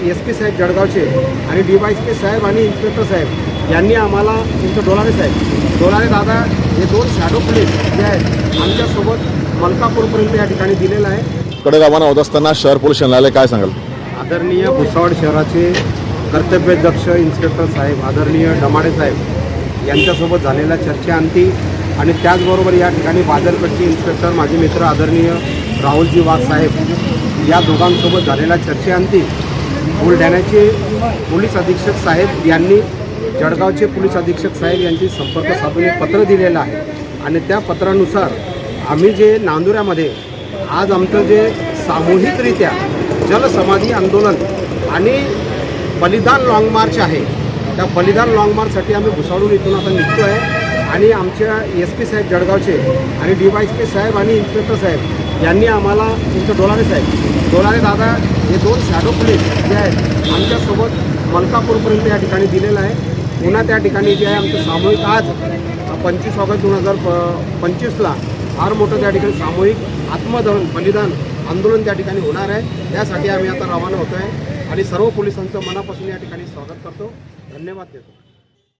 SP साहेब जळगावचे आणि DYSP साहेब आणि inspector साहेब यांनी आम्हाला तुमचं डोलारे दादा हे 2 शॅडो पोलीस जे आहेत आमच्यासोबत मलकापूरपर्यंत या ठिकाणी दिलेलं आहे। कडेगावांना होत असताना शहर पोलीस न्यायालय काय सांगाल? आदरणीय भुसावळ शहराचे कर्तव्यदक्ष इन्स्पेक्टर साहेब आदरणीय डमाडे साहेब यांच्यासोबत झालेल्या चर्चेअंती आणि त्याचबरोबर या ठिकाणी बाजारपेठचे इन्स्पेक्टर माझे मित्र आदरणीय राहुलजी वाघ साहेब या दोघांसोबत झालेल्या चर्चेअंती बुलढाण्याचे पोलीस अधीक्षक साहेब यांनी जळगावचे पोलीस अधीक्षक साहेब यांची संपर्क साधून एक पत्र दिलेलं आहे आणि त्या पत्रानुसार आम्ही जे नांदुऱ्यामध्ये आज आमचं जे सामूहिकरित्या जलसमाधी आंदोलन आणि बलिदान लाँग मार्च आहे त्या बलिदान लाँग मार्चसाठी आम्ही भुसावळून इथून आता निघतो आहे आणि आमच्या SP साहेब जळगावचे आणि DYSP साहेब आणि इन्स्पेक्टर साहेब यांनी आम्हाला तुमचं डोलारे दादा हे 2 शॅडो पोलीस जे आहेत आमच्यासोबत मलकापूरपर्यंत या ठिकाणी दिलेलं आहे। पुन्हा त्या ठिकाणी जे आहे आमचं सामूहिक आज 25 ऑगस्ट 2025ला फार मोठं त्या ठिकाणी सामूहिक आत्मदहन बलिदान आंदोलन त्या ठिकाणी होणार आहे। त्यासाठी आम्ही आता रवाना होतो आहे आणि सर्व पोलिसांचं मनापासून या ठिकाणी स्वागत करतो। धन्यवाद देतो।